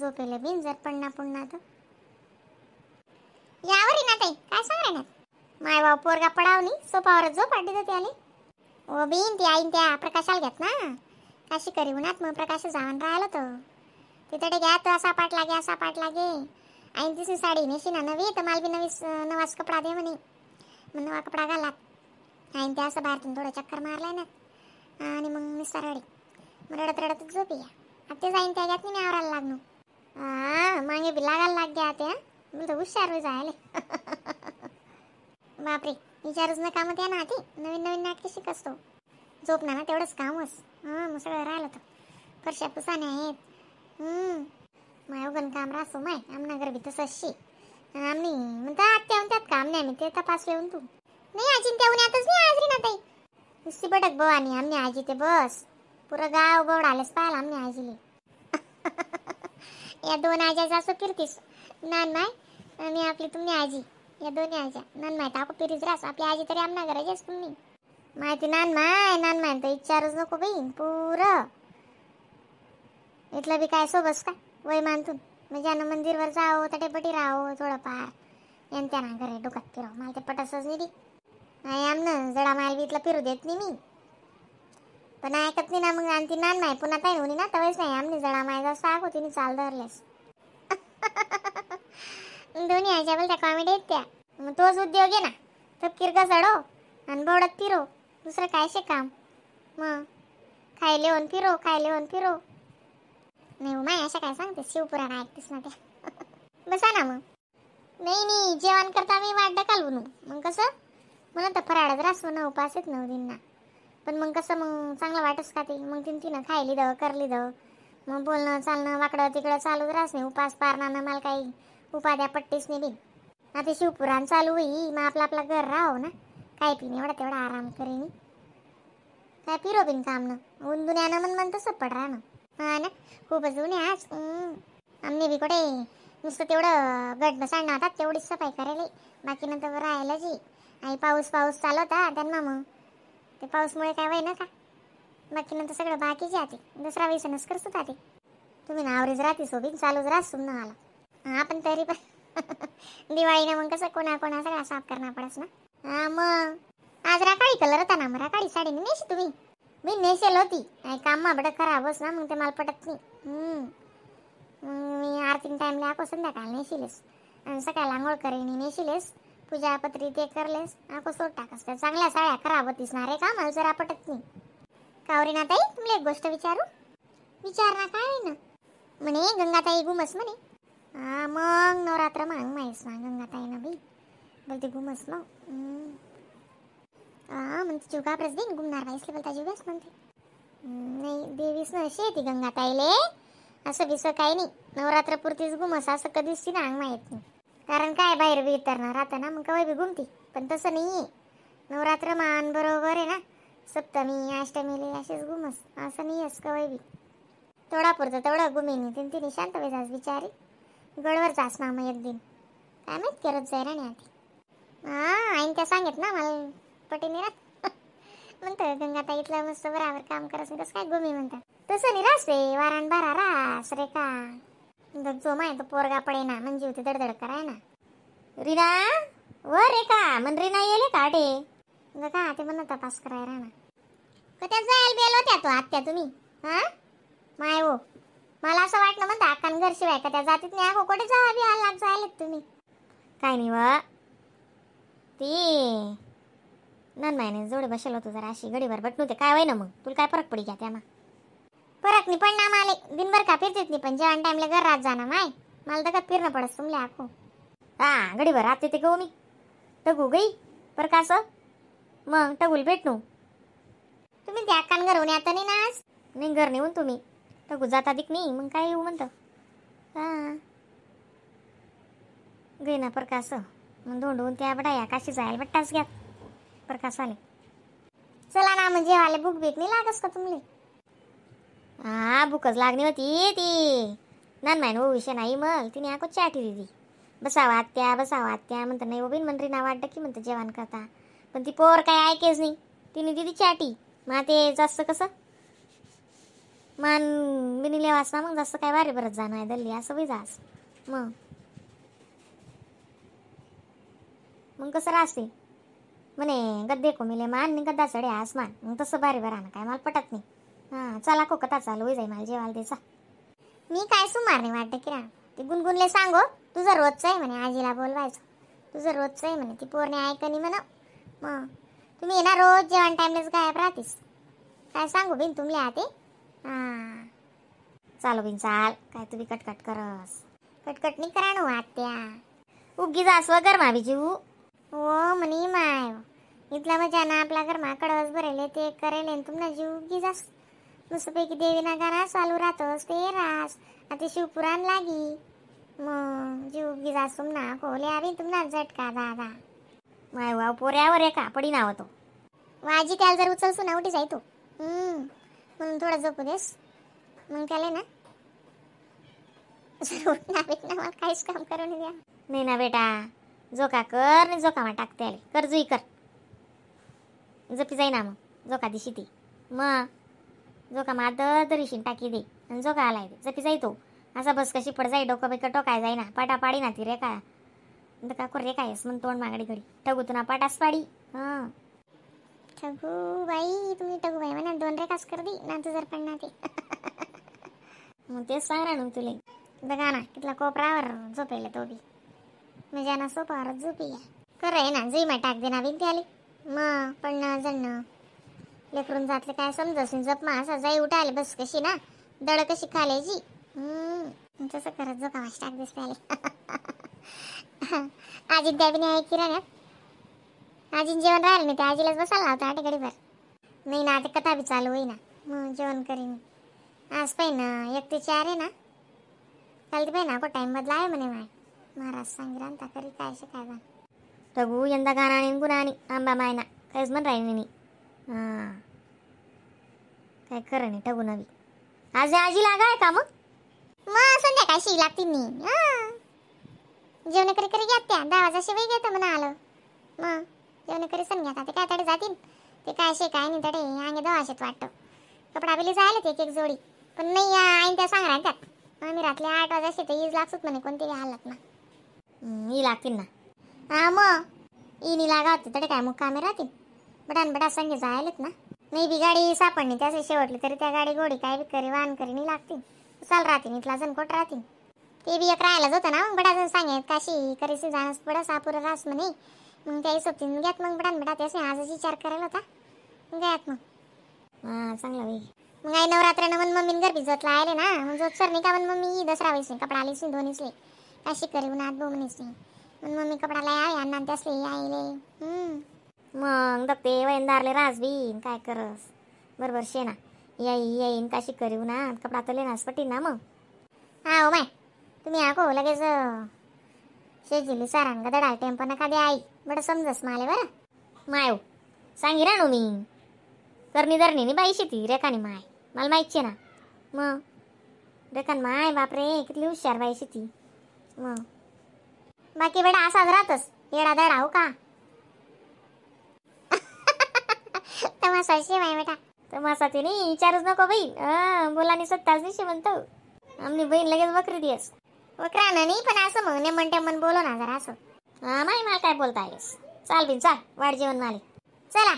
झोपेले बिन जर पडना पुन्हा तर यावर ना ताई काय सांग ना माय बाप पोरगा पडावनी सोपावर झोप आडी तर त्याने ओ बिन ती आईन त्या प्रकाशाला घेत ना काशी करी उन्हात मग प्रकाश जाऊन राहिलो तो तिथे घ्या तो असा पाठ लागे आईन तिची साडी नेशी ना नवी तर मला बी नवाच कपडा दे म्हणे मग नवा कपडा घाला आईन त्या असं बाहेरतून थोडं चक्कर मारलाय ना आणि मग नुसता रडी मग रडत रडतच झोपी या ते जाईन त्या घ्यात मी आवरायला लागलो मागे बी लागायला लाग गया त्या बोलतो हुशार हो जायले बापरे विचारूच ना कामं त्या ना ती नवीन नवीन नाटके शिकसतो झोपणार ना तेवढंच कामच मग सगळं राहिलं तर फरशा पुसाने आहेत माय उगन काम राहतो माय आमना घर बी तसंच शी आम्ही म्हणता आत्या म्हणतात काम नाही आम्ही ते तपास येऊन तू नाही आजी त्या उन्हातच नाही आजरी ना ताई नुसती बटक भवानी आमने आजी ते बस पुरं गाव गवड आलेच पाहिलं आमने आजीले या दोन आज्या असं फिरतीस नान माय आणि आपली तुम्ही आजी या दोन्ही आज्या नान माय तर आपण फिरीच राहस आपली आजी तरी आमना घराच्याच तुम्ही माहिती नान माय तर विचारूच नको बाई पुरं इथलं बी काय सोबस का वय मानतून म्हणजे यानं मंदिरवर जावं तटेपटी राहावं थोडंफार यांत्या ना घरी डोक्यात फिरावं मला ते पटसच नाही नाही आमनं जडा मायल बी इथलं फिरू देत नाही मी पण ऐकत नाही ना मग आणि ती नान माय पुन्हा काही होणी ना तवेच नाही आमनी जडा माय जसं आग होती मी चाल धरलेस दोन्ही आयच्या बोल त्या कॉमेडी आहेत त्या मग तोच उद्योग आहे ना तपकीर का चढो आणि बोडत फिरो दुसरं काय शे काम मग खायले होऊन फिरो नाही हो माय अशा काय सांगते शिवपुरा काय ऐकतेस ना त्या बसा ना मग नाही जेवण करता मी वाट डकाल बनू मग कसं म्हणून तर फराळच रासू ना उपास आहेत 9 दिनना पण मग कसं मग चांगलं वाटस का ते मग तिनं खायली दव करली दव मग बोलणं चालणं वाकडं तिकडं चालूच राहस नाही उपास पारणानं मला काही उपाद्या पट्टीस नाही बिन आता शिवपुराण चालू होई मग आपलं घर राहो ना काय पिणे एवढा तेवढा आराम करेनी काय फिरो बिन काम ना ऊन दुनियानं मन तसं पड राहणं हा ना खूपच ऊन आहे आज आमने बी कुठे नुसतं तेवढं गडनं सांडणं होतात तेवढीच सफाई करायला बाकी नंतर राहायला जी आणि पाऊस चालू होता त्यांना मग ते पाऊसमुळे काय वय ना का बाकी नंतर सगळं बाकीचे आते दुसरा व्यसनच करत आते तुम्ही ना आवरेज राहते सोबीन चालूच राहस तुम आला हा पण तरी पण दिवाळीनं मग कसं कोणा सगळा साफ करणं पडस ना हा मग आज राकाळी कलर होता ना मग राकाळी साडी नेशी तुम्ही मी नेसेल होती काम बडं खराबच ना मग ते मला पटत नाही मी आरतीन टाइमला आको संध्याकाळ नेशिलेस आणि सकाळी आंघोळ करेनी नेशिलेस पूजापत्री ते करलेस आको सोड टाकस त्या चांगल्या साड्या खराब होतीस ना रे का मला जरा पटत नाही कावरीना ताई तुमले एक गोष्ट विचार ना काय ना म्हणे गंगाताई गुमस म्हणे हा मग नवरात्र मांग माहीस ना गंगाताई ना बाई बोलते गुमस मग म्हणते जीव घाबरच देईन गुमणार बाईसले बोलता जीव घास म्हणते नाही देवीस ना अशी येते गंगाताईले असं बिसं काही नाही नवरात्रपुरतीच गुमस असं कधीच ती ना अंग माहीत नाही कारण काय बाहेर बी इतरणार राहता ना मग कवाय बी घुमती पण तसं नाही आहे नवरात्र मान बरोबर आहे ना सप्तमी अष्टमीले असेच घुमस असं नाही आहेस कवाय बी तेवढा पुरतं तेवढं घुमेनी तिने शांत वेजास बिचारी गडवर जास ना मग एक दिन काय माहीत करत जाय राणी आधी आईन त्या सांगत ना मला पटीने ना म्हणतं गंगाताई इथलं मस्त बराबर काम करस कसं काय घुमी म्हणतात तसं नाही रास रे वारान बारा रास रे का जो माय तो पोरगा पडे ना म्हणजे होते दडदड कराय ना रीना व रे का म्हण रीना येले काटे का ते म्हणा तपास कराय राहणार कत्या जायला बेल होत्या तो आत्या तुम्ही हा माय हो मला असं वाटलं म्हणता अक्कान घर शिवाय का त्या जातीत नाही आखो कुठे जावा बी आला जायलेत तुम्ही काय नाही वा ती नन मायने जोडे बसेल होतो जरा अशी गडीवर बट नव्हते काय वय ना मग तुला काय फरक पडी घ्या त्यामा फरक नाही पडणार माले दिनभर का फिरतेच नाही पण जेवण टाइमला घर रात जाणार माय मला तर का फिरणं पडस तुमले आखो हा गडीवर राहते ते गो मी टगू गई पर कसं मग टगूल भेटणू तुम्ही त्या अक्कान घर होऊन आता नाही ना आज नाही घर नेऊन तुम्ही टगू जाता दिक नाही मग काय येऊ म्हणतं हा गई ना प्रकाश मग धोंडून त्या बडाया काशी जायला बट्टाच घ्या प्रकाश आले चला ना म्हणजे आले भूक बीक नाही लागस का तुमले हा भूकच लागली होती ती नन मायन हो विषय नाही मग तिने आको चाटी दिदी बसावा आत्या म्हणतं नाही ओबीन मंत्री ना वाटतं की म्हणतं जेवण करता पण ती पोर काय ऐकेच नाही तिने दिदी चाटी मग ते जास्त कसं मान बिनिले वाचना मग जसं काय वारे बरत जाणं आहे दल्ली असं वय जास मग कसं राहते म्हणे गद्दे को मिले मान नि गद्दा चढे आसमान मग तसं बारी बरानं काय मला पटत नाही. हां चला को कथा चालू होई जाई मला जेवायला द्यायचा. मी काय सुमार नाही वाटतं की ते गुणगुणले सांगो तुझं रोजचं आहे म्हणे आजीला बोलवायचं. तुझं रोजचं आहे म्हणे ती पोरणे ऐकणी म्हणा. मग तुम्ही ना रोज जेवण टाईमलेच गायब राहतीस. काय सांगू बिन तुमले आते. हां चालो बिन चाल काय तुम्ही कटकट करस. कटकट नाही करा ना आत्या. उगी जास वगर मावी जीव. हो म्हणे माय इथला मजा ना आपला घर माकडच भरेले ते करेल तुमना जीव उगी जास. मस्तपैकी देवीना गाणं चालू राहतोस ते रास आता शिवपुराण लागी. मग जीव उगी जास तुमना खोले आवी तुमना झटका दादा. माय वाव पोऱ्यावर एका पडी नाव तो वाजी त्याला जर उचलसू ना उठी जाई तो. म्हणून थोडा झोपू देस मग त्याला ना उठना भेटना मला काहीच काम करून द्या नाही ना बेटा. जोका कर नाही जोका मा टाकते आले कर जुई कर जपी जाई ना मग जोका दिशी ती मग जोका मा दरीशीन टाकी दे आणि जोका आलाय दे जपी जाई तो असा बस कशी पड जाई डोकं बिकं टोकाय जाई ना पाटा पाडी ना ती रेखा का कर रेखा येस मग तोंड मागडी घडी ठगू तुना पाटास पाडी. हां ठगू बाई तुम्ही ठगू बाई म्हणा 2 रेखास कर दी ना तू जर पडणार ते मग तेच सांगा ना तुले बघा ना कितला कोपरावर झोपेले तो बी म्हणजे ना सोपावरच झोपी कर आहे ना जुई मा टाक देना बिन आली मग पडणं जणणं लेकरून जातले काय समजस जप मा असा जाई उठायला बस कशी ना दड कशी खाल्याची. तसं करत जो का टाक दिस त्याले आजी द्या बी नाही किराण्यात. आजीन जेवण राहिलं नाही ते आजीलाच बसायला लावतं आटे गडीभर. नाही ना ते कथा बी चालू होई ना मग जेवण करीन आज पाहिजे 1 ते 4 आहे ना. काल ते पाहिजे ना टाइम बदला आहे म्हणे माय महाराज सांगी रांता करी काय काय बा ठगू यंदा गाणं आणि गुणानी आंबा मायना काहीच म्हण राही नाही. हां काय खरं नाही ठगू नवी आज आजी लागा आहे का मग संध्याकाळी शी लागतील नाही. जेवण करी करी घ्या त्या 10 वाजा शिवाय घेतं म्हणा आलं मग जेवण करी सण घ्या ते काय तडे जातील ते काय शे काय नाही तडे अंगे 10 वाजत वाटतं. कपडा बिली जायला ते एक जोडी पण नाही आईन त्या सांग त्यात आम्ही रात्री 8 वाजा शेते ईज लागसूत म्हणे कोणतरी हालत ना. ई लागतील ना. हां मग ई नि लागा होते तडे काय मग कामे राहतील बटान बटा संगे जायलेत ना. नाही बी गाडी सापडणी त्याचे शेवटली तरी त्या गाडी गोडी काय बी करी वाहन करी नाही लागतील चाल राहतील इथला जण कोट राहतील. ते बी एक राहायलाच होतं ना मग बडा जण सांगेत काशी करीसी जाणंच पडा सापूर रास म्हणे मग त्या हिशोबतीन घ्यात मग बटान बटा त्याचे आजच विचार करायला होता घ्यात मग. हां चांगला बाई मग आई नवरात्रानं मन मम्मीन घर भिजतला आले ना मग जोत सर नाही का मन मम्मी दसरा वैसे कपडा आलीस दोन्हीसले काशी करी उन्हात बो म्हणेस मग मम्मी कपडा लय आहे अण्णा त्यासले आईले. मग दगते वयनदारले राजबीन काय करस बरोबर शेना येईन काशी करी उन्हात कपडा तर लेनास पटी ना मग. हा हो माय तुम्ही आको लगेच शेजिली सारांग दडा टेम्पो नका दे आई बडं समजस माले बरं माय सांगी राणू मी करणी धरणी नि बाई शेती रेखानी माय मला माहिती ना. मग रेखान माय बापरे किती हुशार बाई शेती. मग बाकी बेटा असाच राहतस येडा दडा हो का. तमाशा शिवाय बेटा तमाशा ते नाही विचारूच नको बाई बोलानी सत्ताच दिशी म्हणतो आमनी बहीण लगेच बकरी दियस वक्रानं नाही पण असं मग ने म्हणते मन बोलो ना जरा असं. हां माय मला काय बोलता आहेस चाल बिन चाल वाढ जेवण माले चला.